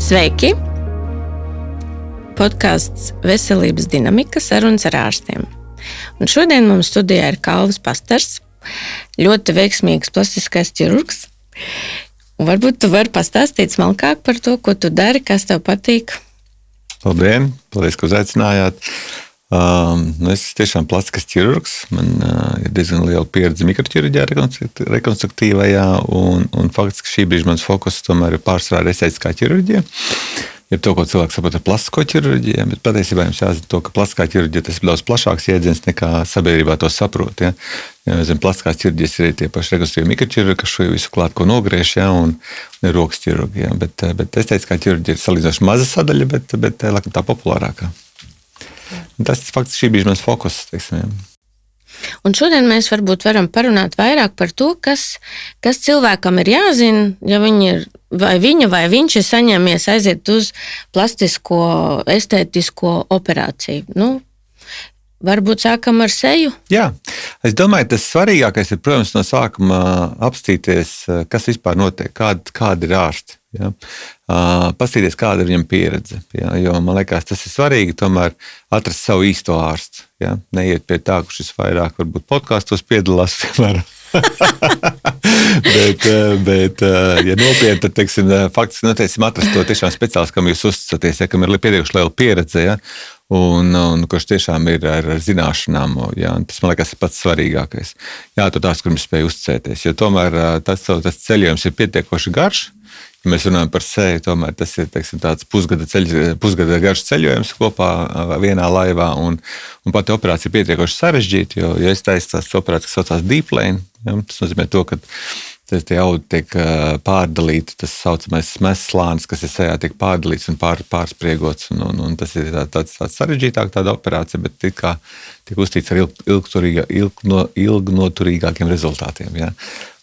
Sveiki! Podcasts Veselības dinamika sarunas ar ārstiem. Un šodien mums studijā ir Kalvis Pastars, ļoti veiksmīgs plastiskais ķirurgs. Un varbūt tu vari pastāstīt smalkāk par to, ko tu dari, kas tev patīk. Labdien! Paldies, ka uzaicinājāt. Es tiešām plastiskais ķirurgs. Man ir diezgan liela pieredze mikroķirurģijā, rekonstruktīvajā, un faktiski šī brīža mans fokus tomēr ir pārsvarā estētiskā ķirurģija. Ir to, ko cilvēks saprot ar plastisko ķirurģiju, bet patiesībā jums jāzina to, ka plastiskā ķirurģija tas ir daudz plašāks jēdziens nekā sabiedrībā to saprot. Ja? Zem plastiskās ķirurģijas ir tie paši rekonstruktīvi mikroķirurgi, kas šo visu klāt, ko nogriež, ja? un ir rokas ķirurgi. Ja? Bet estētiskā ķirurģija ir salīdzinoši maza sadaļa, bet tā populārākā. Un tas faktiski šī bija mans fokus, teiksim, ja. Un šodien mēs varbūt varam parunāt vairāk par to, kas cilvēkam ir jāzina, ja viņš ir saņēmies aiziet uz plastisko, estētisko operāciju. Varbūt sākam ar seju? Jā, es domāju, tas svarīgākais ir, protams, no sākuma apstīties, kas vispār notiek, kādi ir ārsti. Ja? Pastīties, kāda ir viņam pieredze. Ja? Jo man liekas, tas ir svarīgi tomēr atrast savu īsto ārstu. Ja? Neiet pie tā, kurš šis vairāk varbūt podkastos piedalās, piemēram. bet ja nopietni, tad, teiksim, faktiski atrast to tiešām speciālistu, kam jūs uzticaties, ja? Kam ir pietiekuši liela pieredze, ja? Un kurš tiešām ir ar zināšanām. Ja? Tas, man liekas, ir pats svarīgākais. Jā, to tās, kur mēs spēj uzticēties. Jo tomēr tas ceļojums ir pietiekoši garš. Ja mēs runājam par seju, tomēr tas ir, teiksim, tāds pusgada garš ceļojums kopā vienā laivā, un pati operācija ir pietiekoši sarežģīta, jo, ja es taisu tās operācijas, kas saucās deep lane, ja, tas nozīmē to, ka tie audi tiek pārdalīti, tas saucamais meslāns, kas ir sejā, tiek pārdalīts un pārspriegots, un tas ir tāds sarežģītāk tāda operācija, bet tiek uztīts ar ilgnoturīgākiem rezultātiem, ja.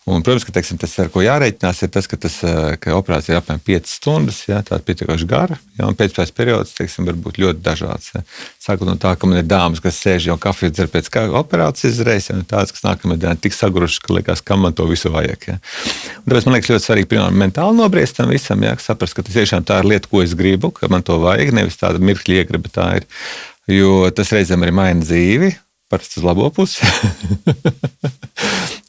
Un, protams, ka teiksim, tas, ar ko jārēķinās, ir tas, ka operācija ir apmēram 5 stundas, ja, tāda pietiekoši gara, ja, un pēcpēc periods, teiksim, var būt ļoti dažāds. Ja. Sākot no tā, ka man ir dāmas, kas sēž jau kafiju dzer pēc operācijas uzreiz, ja, un tādas, kas nākamajā dienā tik saguruši, ka liekas, kam man to visu vajag. Ja. Un tāpēc man liekas ļoti svarīgi, pirmām, mentāli nobriest tam visam, ja, saprast, ka tas tiešām tā ir lieta, ko es gribu, ka man to vajag, nevis tāda mirkļa iegreba tā ir, jo tas reizēm arī maina dzīvi, parasti uz labo pusi.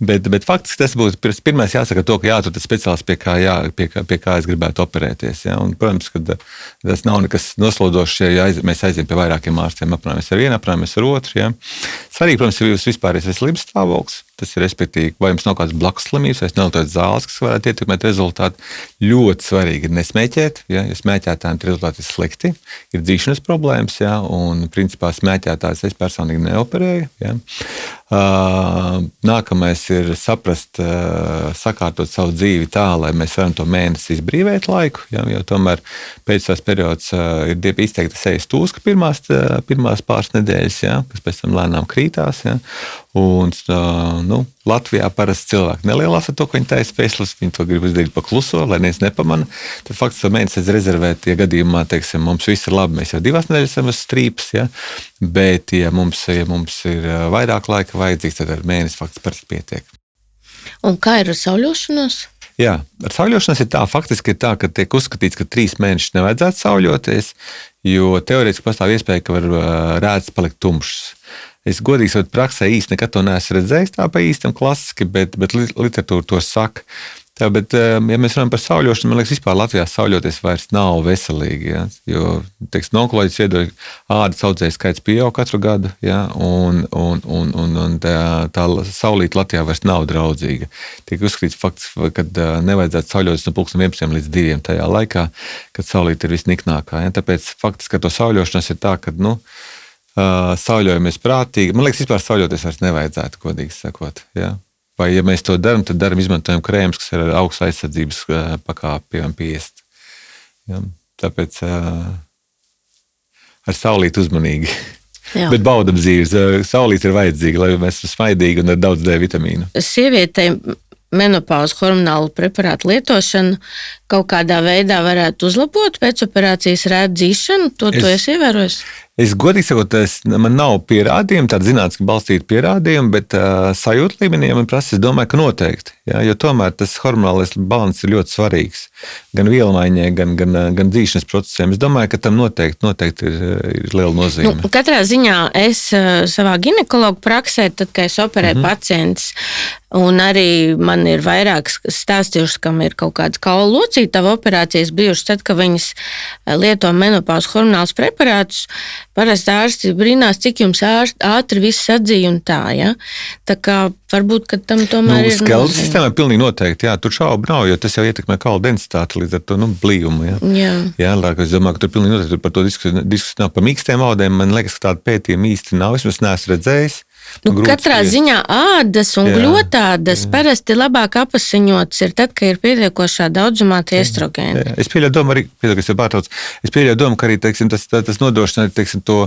bet faktiski tas būtu pirmais jāsaka to, ka jātur tas speciālists, pie kā es gribētu operēties. Ja? Un, protams, ka tas nav nekas noslodošs, ja mēs aiziem pie vairākiem ārstiem, aprunājamies ar vienu, aprunājamies ar otru. Ja? Svarīgi, protams, ir jūsu vispārējais veselības stāvoklis. Tas ir, respektīvi, vai jums nav kādas blakus slimības, vai nelietojat zāles, kas varētu ietekmēt rezultātu. Ļoti svarīgi ir nesmēķēt, ja smēķētājiem rezultāti ir slikti, ir dzīšanas problēmas, ja, un principā smēķētājs es personīgi neoperēju. Ja. Nākamais ir saprast, sakārtot savu dzīvi tā, lai mēs varam to mēnesi izbrīvēt laiku, ja, jo tomēr pēc tās periods ir izteikta sejas tūska pirmās pāris nedēļas, ja, kas pēc tam lēnām krītās. Ja. Un, Latvijā parasti cilvēki nelielās ar to, ko viņi taisa faceless, viņi to grib izdarīt pa kluso, lai neviens nepamana. Tad faktiski mēnesi rezervēt, ja gadījumā, teiksim, mums viss ir labi, mēs jau 2 nedēļas esam uz strīpas, ja? Bet, ja mums ir vairāk laika vajadzīgs, tad ar mēnesi faktiski parasti pietiek. Un kā ir ar sauļošanos? Jā, ar sauļošanos ir tā, faktiski ir tā, ka tiek uzskatīts, ka 3 mēnešus nevajadzētu sauļoties, jo teorētiski pastāv iespēja, ka var rēdz palikt tumšs. Es godīgi sakot, praksē īsti nekad to neesmu redzējis tā pa īstam klasiski, bet literatūra to saka. Tā, bet, ja mēs runājam par sauļošanu, man liekas, vispār Latvijā sauļoties vairs nav veselīgi. Ja? Jo, teiksim, no onkoloģijas viedokļa ādas audzēju skaits pieaug katru gadu, ja? un tā saulīte Latvijā vairs nav draudzīga. Tiek uzskatīts faktiski, ka nevajadzētu sauļoties no 11 līdz 2 tajā laikā, kad saulīte ir visniknākā. Ja? Tāpēc faktiski, ka to sauļošanos ir tā, ka, sauļojamies prātīgi. Man liekas, vispār sauļoties vairs nevajadzētu, godīgi sakot. Ja? Vai, ja mēs to darām, tad izmantojam krēmus, kas ir ar augstu aizsardzības pakāpi, piemēram, 50. Ja? Tāpēc ar saulīti uzmanīgi. Jā. Bet baudam dzīves. Saulīte ir vajadzīga, lai mēs esam smaidīgi un ar daudz D vitamīnu. Sievietei menopauzu hormonālu preparātu lietošanu kaut kādā veidā varētu uzlabot pēc operācijas rēdzīšanu? To tu esi ievērojis? Es godīgi sakot, man nav pierādījumi, tādi zinātniski balstīti pierādījumi, bet sajūta līmenī man prasa, es domāju, ka noteikti. Ja, jo tomēr tas hormonālais balans ir ļoti svarīgs. Gan vielmaiņai, gan dzīšanas procesiem. Es domāju, ka tam noteikti ir liela nozīme. Nu, katrā ziņā es savā ginekologu praksē, tad, kad es operēju pacientus, un arī man ir vairākas stāstījušas, kam ir kaut kādas kaulu locītava operācijas bijušas, tad, kad viņas lieto menopauzu hormonālus preparātus, parasti ārsti brīnās, cik jums ātri viss atzīja un tā, ja? Tā kā varbūt, ka tam tomēr ir skeles sistēmā pilnīgi noteikti, jā, tur šaubu nav, jo tas jau ietekmē kaulu densitāti līdz ar to, blīvumu, jā. Jā, es domāju, ka tur pilnīgi noteikti par to diskusiju nav. Par mīkstiem audēm, man liekas, ka tāda pētījuma īsti nav, es neesmu redzējis. Katrā ziņā ādas un gļotādas parasti labāk apasiņotas ir tad, kad ir pietiekošā daudzumā tie estrogēni. Jā. Es pieļauju domu, ka arī tas nodrošina to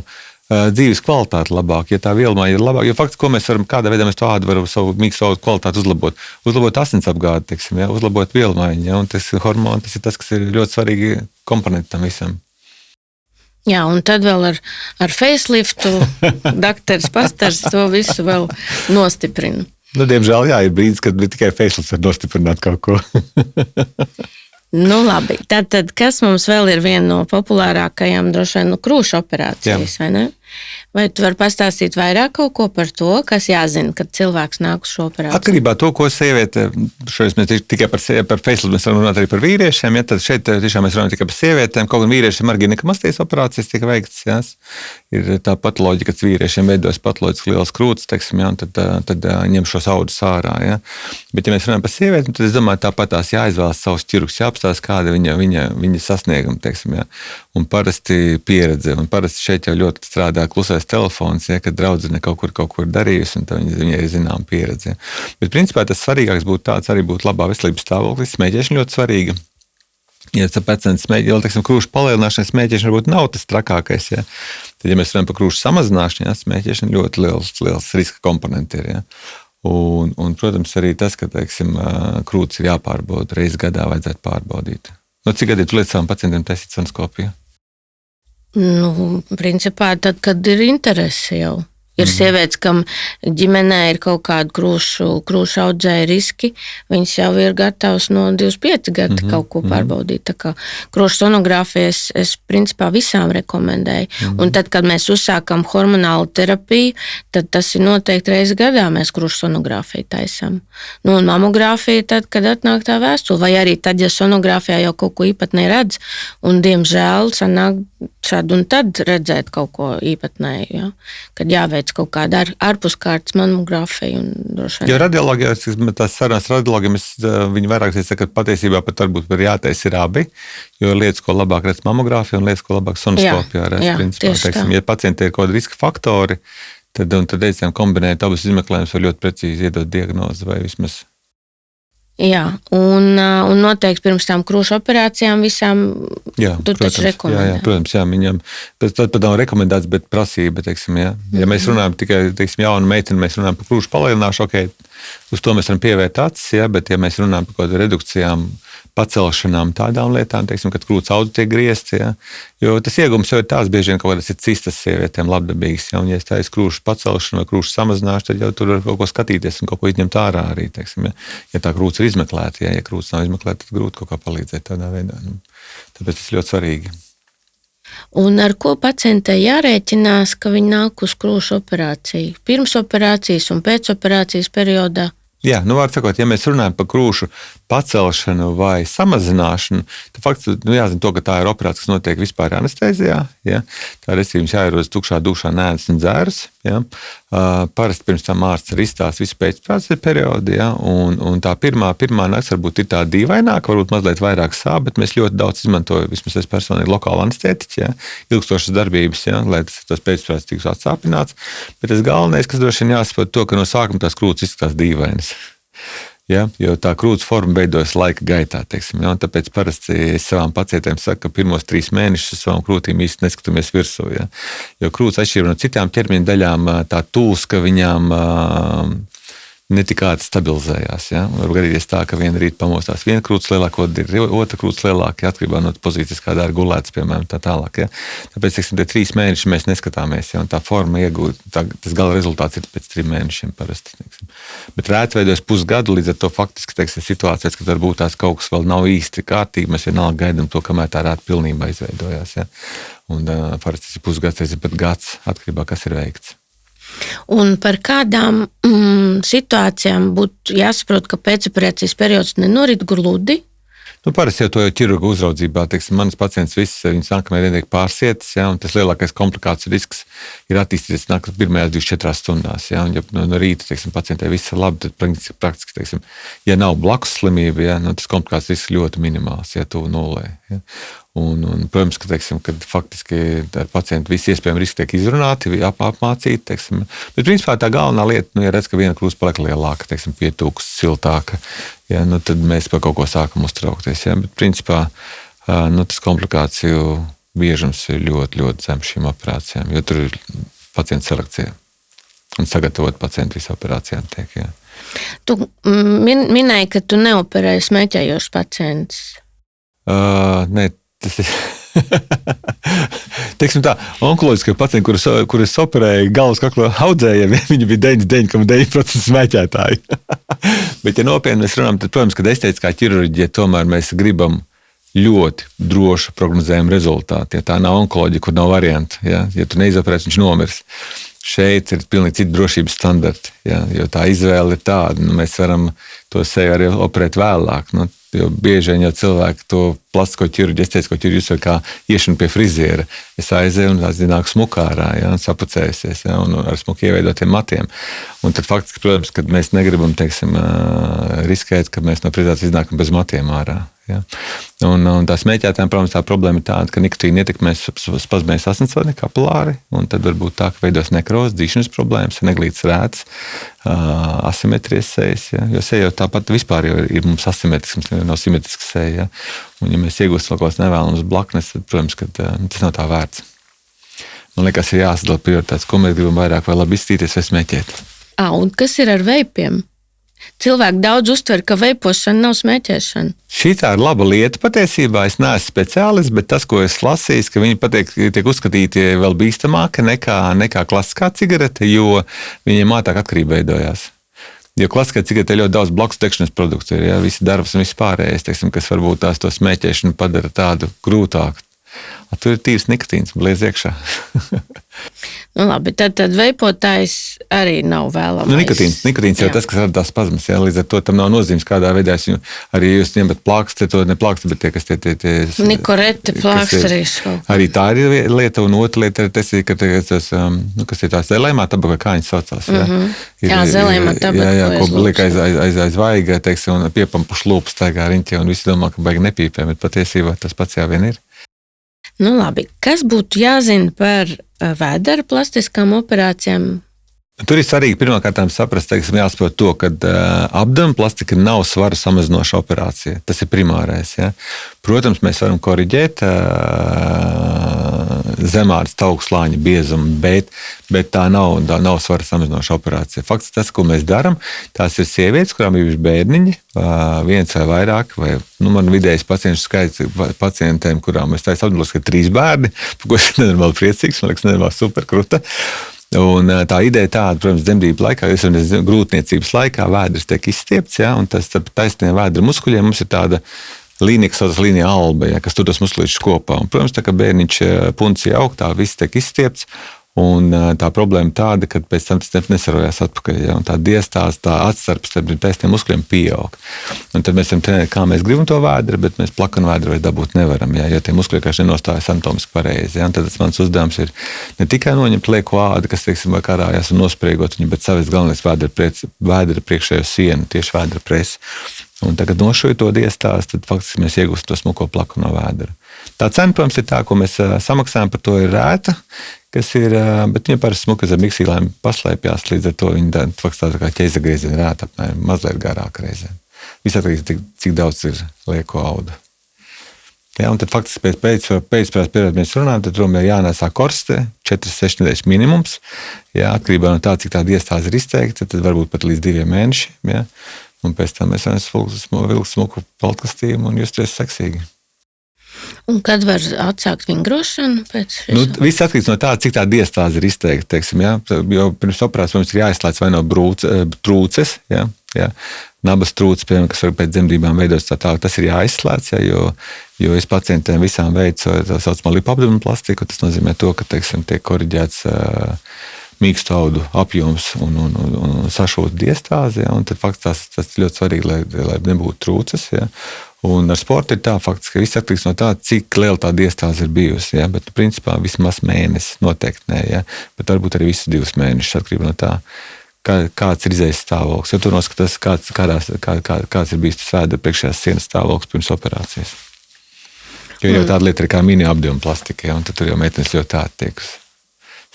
dzīves kvalitāti labāk, ja tā vielmaiņa ir labāk. Jo faktiski, ko mēs varam, kādā veidā mēs to ādu varam savu mīksto audu kvalitāti uzlabot. Uzlabot asinsapgādi, uzlabot vielmaiņu, un tas hormoni, tas ir tas, kas ir ļoti svarīgi komponenti tam visam. Jā, un tad vēl ar faceliftu dakteris Pastars to visu vēl nostiprina. Diemžēl, jā, ir brīdis, kad tikai facelifts var nostiprināt kaut ko. Labi. Tad, kas mums vēl ir viena no populārākajām, droši vien, krūšu operācijas, vai ne? Vai tu vari pastāstīt vairāk kaut ko par to, kas jāzina, kad cilvēks nāk uz šo operāciju? Atkarībā no to, ko sieviete, šoreiz mēs tikai par faceliftu, mēs varam runāt arī par vīriešiem, ja tad šeit tiešām mēs runājam tikai par sievietēm, kaut gan vīriešiem arī ginekomastijas operācijas tika veikts, jā. Ir tā patoloģija, kad vīriešiem veidojas patoloģiski liels krūts, ja, un tad ņem šos audus ārā, ja. Bet, ja mēs runājam par sievietēm, tad es domāju, tāpat tās jāizvēlas savus ķirurgus, jāapstāsta, kāda viņa sasnieguma, ja. Un parasti pieredze, un parasti šeit jau ļoti strādā klusais telefons, ja, kad draudzene kaut kur darījusi, un viņai ir zinām pieredze. Ja. Bet principā tas svarīgāks būtu tāds, arī būtu labā veselības stāvoklis, smēķēšana ļoti svarīga. Ja pacients smēķē, krūšu palielināšana, smēķēšana varbūt nav tas trakākais, ja. Tad, ja mēs runājam par krūšu samazināšanu, ja, smēķēšana ļoti liels riska komponenti ir, ja. Un, protams, arī tas, ka, krūtis ir jāpārbauda, reizi gadā vajadzētu pārbaudīt. Cik gadi tu liec savām pacientiem taisīt sonoskopiju? Principā tad, kad ir interese jau. Ir sievietes, kam ģimenē ir kaut kādi krūšu audzēja riski, viņas jau ir gatavas no 25 gadi kaut ko pārbaudīt. Tā kā krūšu sonogrāfiju es principā visām rekomendēju. Un tad, kad mēs uzsākam hormonālu terapiju, tad tas ir noteikti reizi gadā mēs krūšu sonogrāfiju taisam. Un mamogrāfija tad, kad atnāk tā vēstule, vai arī tad, ja sonogrāfijā jau kaut ko īpatnēji redz, un diemžēl sanāk šādu un tad redzēt kaut ko īpatnēju, ja? Kad jāveic kaut kāda ārpuskārtas mamogrāfija. Jo radiologijā, tās sarunas radiologiem, viņi vairāk saka, ka patiesībā pat varbūt jātaisa ir abi, jo lietas, ko labāk redz mamogrāfija un lietas, ko labāk sonoskopijā redz. Principā, ja pacienti ir kaut kādi riska faktori, tad reizēm kombinēt abus izmeklējumus var ļoti precīzi iedot diagnozi vai vismaz. Jā, un noteikti pirms tām krūšu operācijām visām tu taču rekomendē. Jā, protams, jā, viņam tas pat nav rekomendēts, bet prasība, jā. Ja mēs runājam tikai, jaunu meiteni, mēs runājam par krūšu palielināšanu, uz to mēs varam pievērt acis, jā, bet ja mēs runājam par kaut kādām redukcijām, pacelšanām, tādām lietām, kad krūts audu tiek griezts, ja? Jo tas iegums jau ir tās bieži vien kaut kādas ir cistas sievietēm labdabīgas, ja? Un ja tā ir krūšu pacelšana vai krūšu samazināšana, tad jau tur var kaut ko skatīties un kaut ko izņemt ārā arī, ja? Ja tā krūts ir izmeklēta, ja krūts nav izmeklēta, tad grūti kaut kā palīdzēt tādā veidā. Tāpēc tas ir ļoti svarīgi. Un ar ko pacientei jārēķinās, ka viņi nāk uz krūšu operāciju? Pirms operācijas un pēc operācijas periodā? Jā, var sakot, ja mēs runājam par krūšu pacelšanu vai samazināšanu, tad faktiski jāzina to, ka tā ir operācija, kas notiek vispār anestēzijā. Ja? Tā restīvums jāierodas tukšā dušā, nēdz un dzērs. Ja? Parasti pirms tam ārsts arī izstāsta visu pēcprāces periodu. Ja? Un tā pirmā nakts varbūt ir tā dīvaināka, varbūt mazliet vairāk sāp, bet mēs ļoti daudz izmantojam, vismaz es personīgi, lokālu anestētiķi, ja? Ilgstošas darbības, ja? Lai tas pēcprāces tiks atsāpināts. Bet tas galvenais, kas droši vien jāsaprot to, ka no sākuma tās krūtis izskatās dīvainas. Ja, jo tā krūts forma veidojas laika gaitā. Ja, tāpēc parasti es savām pacientiem saku, ka pirmos 3 mēnešus uz savām krūtīm īsti neskatāmies virsū. Ja. Jo krūts atšķirībā no citām ķermeņa daļām, tā tūska viņām ne tik ātri stabilizējās. Ja? Var gadīties tā, ka viena rīta pamostās viena krūts lielāka, otra krūts lielāka, atkarībā no pozīcijas, kādā ir gulēts, piemēram, tā tālāk. Ja? Tāpēc, teiksim, tie 3 mēneši mēs neskatāmies, ja? Un tā forma iegūt, tas gala rezultāts ir pēc 3 mēnešiem parasti. Teiksim. Bet rēti veidojas pusgadu, līdz ar to faktiski, teiksim, situācijas, kad varbūt tās kaut kas vēl nav īsti kārtīgi, mēs vienalga gaidām to, kamēr tā rēti pilnībā izveidojās. Ja? Un parasti tas ir pusgads, pat gads, atkarībā, kas ir veikts. Un par kādām situācijām būtu jāsaprot, ka pēcoperācijas periods nenorit gludi? Parasti jau to ķirurgu uzraudzībā, teiksim, manas pacients viss, viņas nākamajā dienā tiek pārsietas, ja, un tas lielākais komplikāciju risks ir attīstīties pirmajās 24 stundās. Ja, un ja no rīta, teiksim, pacientē viss ir labi, tad praktiski, teiksim, ja nav blakus slimība, ja, tas komplikācijas risks ļoti minimāls, ja tu nulē. Ja. Un, protams, ka, teiksim, kad faktiski ar pacientu visi iespējami riski tiek izrunāti, apmācīti, teiksim. Bet, principā, tā galvenā lieta, ja redz, ka viena krūze paliek lielāka, teiksim, pietūks, siltāka, ja, tad mēs par kaut ko sākam uztraukties. Ja. Bet, principā, tas komplikāciju biežums ir ļoti, ļoti zems šīm operācijām, jo tur ir pacienta selekcija un sagatavot pacientu visu operācijām tiek. Ja. Tu minēji, ka tu neoperēji smēķējošus pacientus. Nē, tas ir. Teiksim tā, onkoloģiskie pacienti, kurus operēja galvas kakla audzējiem, viņi bija 99,9% smēķētāji. Bet, ja nopietni mēs runājam, tad, protams, kad estētiskā ķirurģija tomēr mēs gribam ļoti drošu prognozējumu rezultātu. Ja tā nav onkoloģija, kur nav variantu, ja tu neizoperēsi, viņš nomirs. Šeit ir pilnīgi citi drošības standarti, ja, jo tā izvēle ir tāda, mēs varam to seju arī operēt vēlāk. Jo bieži vien jau cilvēki to plastisko ķirurģiju, estētisko ķirurģiju uzsver kā iešanu pie friziera. Es aizēju un tās nāk smukārā, ja, un sapucējusies, ja, un ar smuki ieveidotiem matiem. Un tad faktiski, protams, kad mēs negribam, teiksim, riskēt, ka mēs no friziera iznākam bez matiem ārā. Ja. Un tā smēķētājiem, protams, tā problēma ir tāda, ka nikotīna ietekmēs spazmēs asinsvadi kapilāri, un tad varbūt tā, ka veidos nekrozi, dzīšanas problēmas, neglītas rētas, asimetrijas sejas. Ja. Jo seja jau tāpat vispār jau ir mums asimetrisks, nav simetrisks seja. Ja. Un ja mēs iegūstam kaut kādas nevēlamas blaknes, tad, protams, ka tas nav tā vērts. Man liekas, ir jāsadala prioritātes, ko mēs gribam vairāk vai labi izstīties vai smēķēt. Un kas ir ar veipiem? Cilvēki daudz uztver, ka veipošana nav smēķēšana. Šī tā ir laba lieta patiesībā. Es neesmu speciālists, bet tas, ko es lasīju, ka viņi tiek uzskatīti vēl bīstamāki nekā klasiskā cigarete, jo viņiem ātrāk atkarība veidojās. Jo klasiskā cigarete ir ļoti daudz blakus degšanas produktu, ja, visi darbs un viss pārējais, teiksim, kas varbūt tās to smēķēšanu padara tādu grūtāku. Tur ir tīrs nikotīns, bliez iekšā. Labi, tad veipotājs arī nav vēlamais. Nikotīns jau tas, kas rada tās spazmas. Ja, līdz ar to tam nav nozīmes, kādā veidā es viņu arī jūs ņemat plāksti, to ne plāksti, bet tie, kas tie Nikoreti plāksterīšu. Arī tā ir lieta, un otra lieta ir tas, ka kas ir tās zelēmā tabaka, kā viņas saucās. Ja. Jā, zelēmā tabaka. Jā, ko liek aiz vaiga, teiksim, un piepampuši lūpas taigā riņķi, un visi domā, ka baigi nepīpē, bet patiesībā tas pats jau vien ir. Labi, kas būtu jāzina par vēdera plastiskām operācijām? Tur ir svarīgi pirmkārt saprast, teiksim, jāsaprot to, ka abdomena plastika nav svara samazinoša operācija. Tas ir primārais. Ja? Protams, mēs varam koriģēt zemādas taukslāņa biezumu, bet tā nav svara samazinoša operācija. Faktiski tas, ko mēs darām, tās ir sievietes, kurām ir bērniņi, viens vai vairāk, vai man vidējais pacientu skaits pacientēm, kurām es taisu apdalos, ka 3 bērni, par ko es nenormāli priecīgs, man liekas, nenormāli superkruta. Un tā ideja tāda, protams, dzemdību laikā, grūtniecības laikā vēders tiek izstiepts, ja, un tas taisniem vēdra muskuļiem mums ir tāda līnija, kas saucas līnija alba, ja, kas tur tos muskuļus kopā. Un, protams, tā kā bērniņš puncija augtā, viss tiek izstiepts, un tā problēma tāda, ka pēc tam tas nesarojās atpakaļ, ja, un tā diastāze, tā atstarps starp taisniem muskuļiem pieaug. Un tad mēs varam trenēt, kā mēs gribam to vēdru, bet mēs plakanu vēdru vairs dabūt nevaram, ja, jo tie muskuļi vienkārši nenostājas anatomiski pareizi. Ja, un tad tas mans uzdevums ir ne tikai noņemt lieku ādu, kas, teiksim, vai karājās un nospriegot viņu, bet savas galvenais vēdra priekšējo sienu, tieši vēdra presi. Un tagad nošuju to diastāzi, tad faktiski mēs iegūstam to smuko plaku no vēdra. Tā cena, protams, ir tā, ko mēs samaksājam par to, ir rēta, kas ir, bet viņa parasti smuka zem miksīlēm paslēpjās, līdz ar to viņa tā kā ķeizagriezena rēta, apmēram mazliet garāka reizē. Viss atkarīgs, cik daudz ir lieko auda. Ja, un tad faktiski pēcpēc periodiem mēs runājam, tad tomēr jānēsā korste, 4-6 nedēļas minimums. Ja, atkarībā no tā, cik tāda iestāze ir izteikta, tad varbūt pat līdz 2 mēnešiem. Ja, un pēc tam mēs varam vilkt smuku paltkastījumu un justies seksīgi. Un kad var atsākt vingrošanu? Viss atkarīgs no tā, cik tāda iestāze ir izteikta. Teiksim, ja? Jo pirms operācijas mums ir jāizslēdz vai no trūces, ja? Nabas trūces, piemēram, kas var pēc dzemdībām veidoties tas ir jāizslēdz, ja? Jo es pacientiem visām veicu tā saucamā lipoabdominoplastiku. Tas nozīmē to, ka teiksim, tiek koriģēts mīkstu audu apjoms un sašūta diastāze. Ja? Un tad faktiski tas ir ļoti svarīgi, lai nebūtu trūces. Ja? Un ar sportu ir tā, faktiski, ka viss atkarīgs no tā, cik liela tā diastāze ir bijusi. Ja? Bet, principā, vismaz mēnesis noteikti nē, ja? Bet varbūt arī visus 2 mēnešus atkarībā no tā, kāds ir izējas stāvoklis. Jo tur noskatās, kāds ir bijis tas vēdera priekšējās sienas stāvoklis pirms operācijas. Jo jau tāda lieta ir kā mini-abdominoplastika, ja? Un tad tur jau meitenes ļoti tādi tiek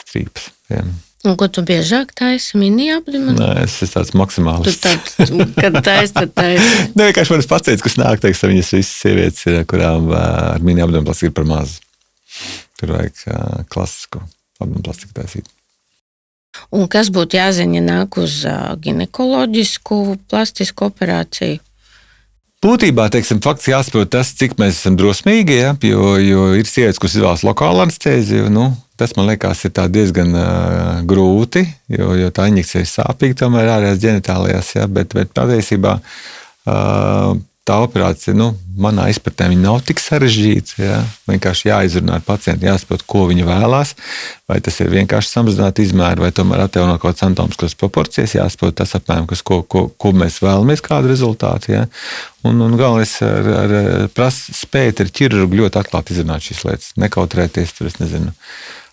strīpas. Ja? Un ko tu biežāk taisi? Mini-abdominoplastika? Nē, es esmu tāds maksimāls. Kad taisi, tad taisi. Ne, vienkārši manas pacients, kas nāk, teiksim, viņas visas sievietes ir, kurām ar mini-abdominoplastika ir par mazu. Tur vajag klasisku abdominoplastika taisīt. Un kas būtu jāzina, ja nāk uz ginekoloģisku plastisku operāciju? Būtībā, teiksim, fakts jāsaprot tas, cik mēs esam drosmīgi, ja? Jo ir sievietes, kuras izvēlas lokālu anestēziju. Tas, man liekas, ir diezgan grūti, jo tā injekcija ir sāpīga tomēr ārējās ģenitālijās, ja? Bet patiesībā tā operācija, manā izpratnē, viņa nav tik sarežģīta. Ja? Vienkārši jāizrunā ar pacientu, jāsaprot, ko viņa vēlās. Vai tas ir vienkārši samazināt izmēru, vai tomēr atjaunot kaut kādas anatomiskas proporcijas. Jāsaprot tas apmēram, ko mēs vēlamies, kādu rezultātu. Ja? Un galvenais ar spēt ar ķirurgu ļoti atklāti izrunāt šīs lietas. Nekautrēties, tur es nezinu.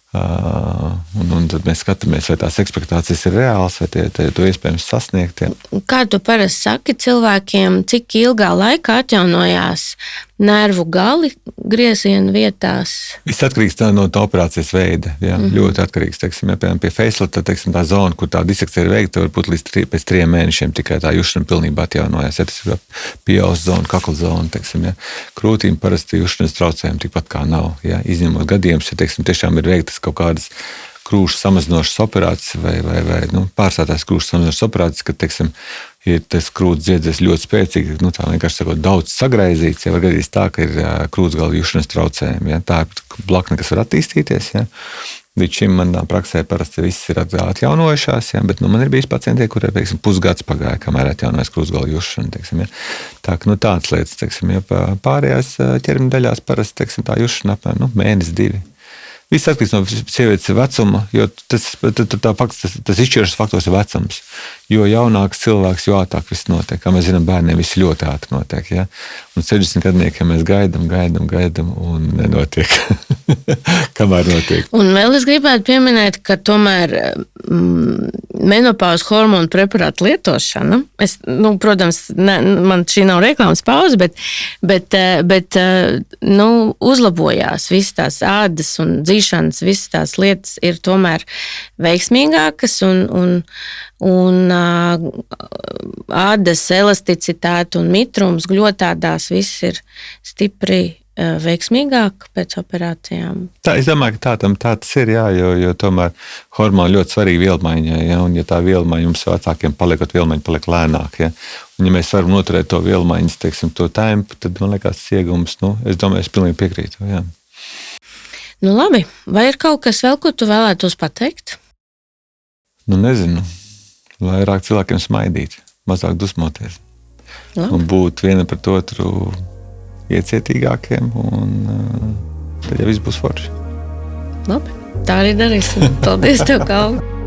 Un tad mēs skatāmies, vai tās ekspektācijas ir reāls, vai to iespējams sasniegt. Ja. Kā tu parasti saki cilvēkiem, cik ilgā laikā atjaunojās nervu gali grieziena vietās? Viss atkarīgs no tā operācijas veida. Ja. Ļoti atkarīgs. Teiksim, ja, piemēram, pie facelifta, tā zona, kur tā disekcija ir veikta, var būt pēc 3 mēnešiem tikai tā jušana pilnībā atjaunojās. Ja, tas ir pieaus zona, kakla zona. Teiksim, ja. Krūtīm parasti jušanas traucējumi tikpat kā nav. Ja. Izņemot gadījumus, ja teiksim, tiešām ir veiktas kaut kādas krūšu samazinošas operācijas vai pārstātās krūšu samazinošas operācijas, kad, teiksim, ir tas krūts dziedzies ļoti spēcīgi, tā vienkārši sakot, daudz sagraizīts, ja var gadīties tā, ka ir krūtsgala jušanas traucējumi. Ja? Tā ir blakne, kas var attīstīties. Ja? Līdz šim manā praksē parasti viss ir atjaunojušās, ja? Bet man ir bijis pacienti, kuriem, teiksim, pusgads pagāja, kamēr atjaunojas krūtsgala jušana. Teiksim, ja? Tā, ka tādas lietas, teiksim, ja pārējās ķermeņa daļās parasti, teiksim, tā jušana apmēram mēnesi, 2. Viss atkarīgs no sievietes vecuma, jo tas izšķirošais faktors ir vecums. Jo jaunāks cilvēks, jo ātrāk viss notiek. Kā mēs zinām, bērniem viss ļoti ātri notiek. Ja? Un 60 gadniekiem mēs gaidām un nenotiek. Kamēr notiek. Un vēl es gribētu pieminēt, ka tomēr menopāzes hormonu preparātu lietošana, protams, man šī nav reklāmas pauze, bet uzlabojās visas tās ādas un dzīšanas, visas tās lietas ir tomēr veiksmīgākas un ādas elasticitāte un mitrums gļotādās viss ir stipri veiksmīgāk pēc operācijām. Tā, es domāju, ka tā tas ir, jā, jo tomēr hormoni ļoti svarīgi vielmaiņai, ja, un ja tā vielmaiņa jums vecākiem paliekot, vielmaiņa paliek lēnāk, ja, un ja mēs varam noturēt to vielmaiņas, teiksim, to tempu, tad man liekas tas iegums, es domāju, es pilnīgi piekrītu, jā. Labi, vai ir kaut kas vēl, ko tu vēlētos pateikt? Nezinu, vairāk cilvēkiem smaidīt, mazāk dusmoties. Labi. Un būt viena pret otru iecietīgākiem, un tad jau viss būs forši. Labi, tā arī darīsim. Paldies tev, Kalvi!